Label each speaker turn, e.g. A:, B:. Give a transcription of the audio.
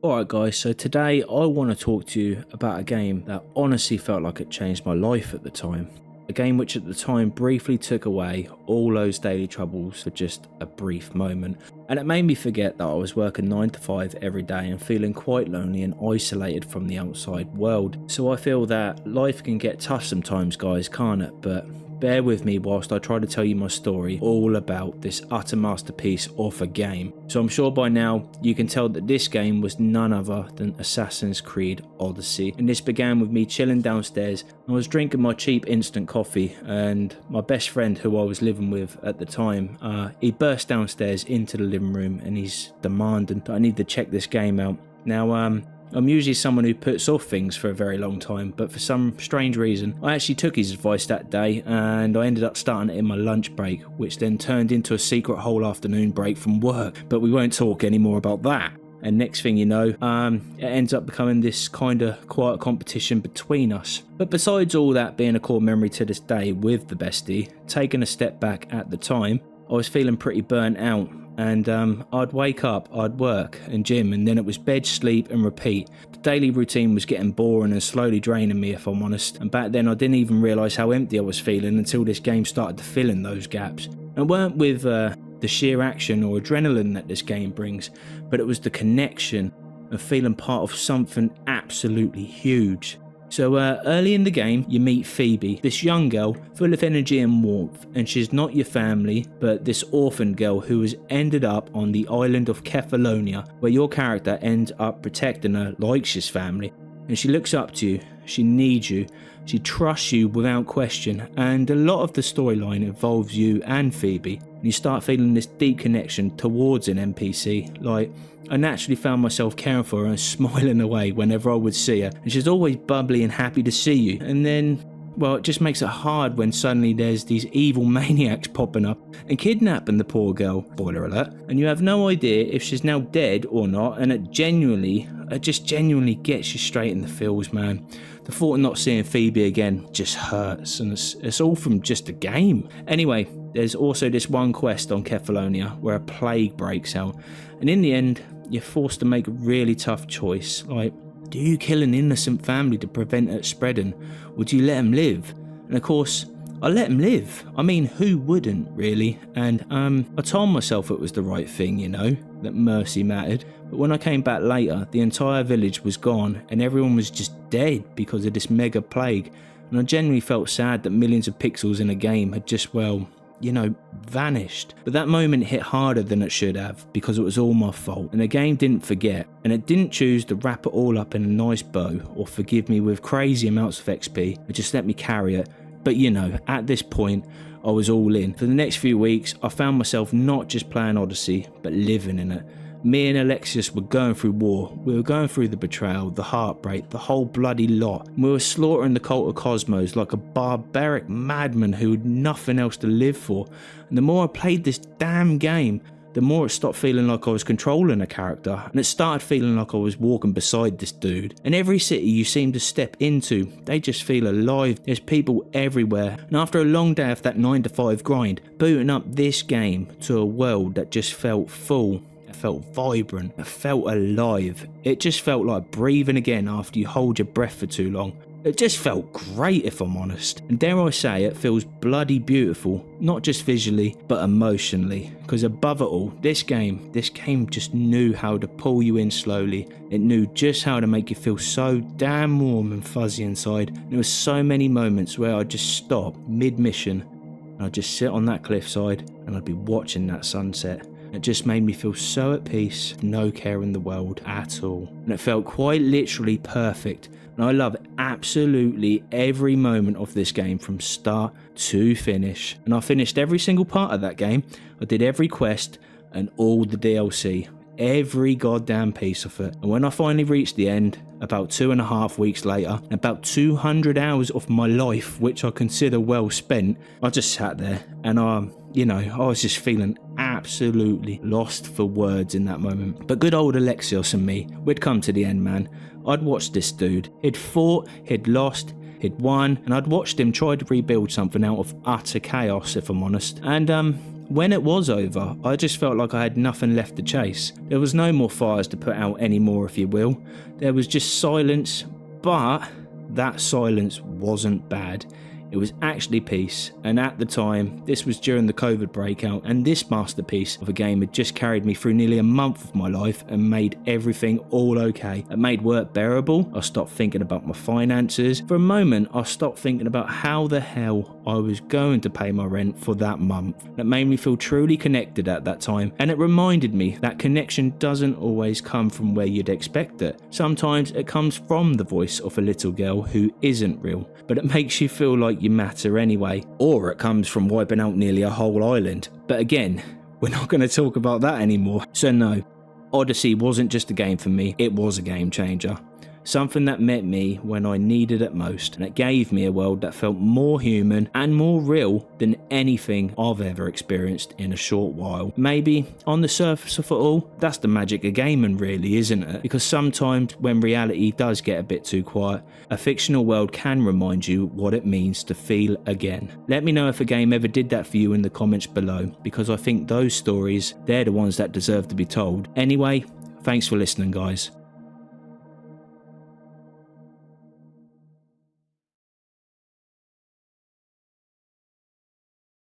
A: Alright guys, so today I want to talk to you about a game that honestly felt like it changed my life at the time. A game which at the time briefly took away all those daily troubles for just a brief moment. And it made me forget that I was working 9 to 5 every day and feeling quite lonely and isolated from the outside world. So I feel that life can get tough sometimes guys, can't it? But bear with me whilst I try to tell you my story all about this utter masterpiece of a game. So I'm sure by now you can tell that this game was none other than Assassin's Creed Odyssey. And this began with me chilling downstairs. I was drinking my cheap instant coffee and my best friend who I was living with at the time, he burst downstairs into the living room and he's demanding that I need to check this game out. Now I'm usually someone who puts off things for a very long time, but for some strange reason, I actually took his advice that day and I ended up starting it in my lunch break, which then turned into a secret whole afternoon break from work, but we won't talk anymore about that. And next thing you know, it ends up becoming this kind of quiet competition between us. But besides all that being a core memory to this day with the bestie, taking a step back at the time, I was feeling pretty burnt out. And I'd wake up, I'd work and gym, and then it was bed, sleep and repeat. The daily routine was getting boring and slowly draining me, if I'm honest. And back then I didn't even realise how empty I was feeling until this game started to fill in those gaps. And it weren't with the sheer action or adrenaline that this game brings, but it was the connection of feeling part of something absolutely huge. So early in the game, you meet Phoebe, this young girl full of energy and warmth, and she's not your family, but this orphan girl who has ended up on the island of Kefalonia, where your character ends up protecting her like she's family. And she looks up to you, she needs you, she trusts you without question, and a lot of the storyline involves you and Phoebe. And you start feeling this deep connection towards an NPC, like I naturally found myself caring for her and smiling away whenever I would see her, and she's always bubbly and happy to see you. And then, well, it just makes it hard when suddenly there's these evil maniacs popping up and kidnapping the poor girl, spoiler alert, and you have no idea if she's now dead or not, and it just genuinely gets you straight in the feels, man. The thought of not seeing Phoebe again just hurts, and it's all from just a game. Anyway, there's also this one quest on Kefalonia where a plague breaks out, and in the end, you're forced to make a really tough choice, like, do you kill an innocent family to prevent it spreading, or do you let them live? And of course, I let them live. I mean, who wouldn't, really? And I told myself it was the right thing, you know, that mercy mattered. But when I came back later, the entire village was gone and everyone was just dead because of this mega plague. And I genuinely felt sad that millions of pixels in a game had just, well, you know, vanished. But that moment hit harder than it should have because it was all my fault, and the game didn't forget, and it didn't choose to wrap it all up in a nice bow or forgive me with crazy amounts of XP. It just let me carry it. But you know, at this point I was all in. For the next few weeks I found myself not just playing Odyssey but living in it. Me and Alexius were going through war, we were going through the betrayal, the heartbreak, the whole bloody lot. We were slaughtering the cult of Cosmos like a barbaric madman who had nothing else to live for. And the more I played this damn game, the more it stopped feeling like I was controlling a character, and it started feeling like I was walking beside this dude. And every city you seem to step into, they just feel alive. There's people everywhere, and after a long day of that 9 to 5 grind, booting up this game to a world that just felt full. It felt vibrant, it felt alive. It just felt like breathing again after you hold your breath for too long. It just felt great, if I'm honest. And dare I say, it feels bloody beautiful, not just visually, but emotionally. Because above it all, this game just knew how to pull you in slowly. It knew just how to make you feel so damn warm and fuzzy inside. And there were so many moments where I'd just stop mid-mission, and I'd just sit on that cliffside, and I'd be watching that sunset. It just made me feel so at peace, no care in the world at all. And it felt quite literally perfect. And I love absolutely every moment of this game from start to finish. And I finished every single part of that game. I did every quest and all the DLC. Every goddamn piece of it. And when I finally reached the end, about 2.5 weeks later, about 200 hours of my life, which I consider well spent, I just sat there and I was just feeling absolutely lost for words in that moment. But good old Alexios and me, we'd come to the end, man. I'd watched this dude. He'd fought, he'd lost, he'd won, and I'd watched him try to rebuild something out of utter chaos, if I'm honest. And when it was over, I just felt like I had nothing left to chase. There was no more fires to put out anymore, if you will. There was just silence, but that silence wasn't bad. It was actually peace, and at the time, this was during the COVID breakout, and this masterpiece of a game had just carried me through nearly a month of my life and made everything all okay. It made work bearable. I stopped thinking about my finances. For a moment, I stopped thinking about how the hell I was going to pay my rent for that month. That made me feel truly connected at that time, and it reminded me that connection doesn't always come from where you'd expect it. Sometimes it comes from the voice of a little girl who isn't real, but it makes you feel like you matter anyway. Or it comes from wiping out nearly a whole island. But again, we're not going to talk about that anymore. So no, Odyssey wasn't just a game for me, it was a game changer. Something that met me when I needed it most, and it gave me a world that felt more human and more real than anything I've ever experienced in a short while. Maybe on the surface of it all, that's the magic of gaming really, isn't it? Because sometimes when reality does get a bit too quiet, a fictional world can remind you what it means to feel again. Let me know if a game ever did that for you in the comments below, because I think those stories, they're the ones that deserve to be told. Anyway, thanks for listening, guys.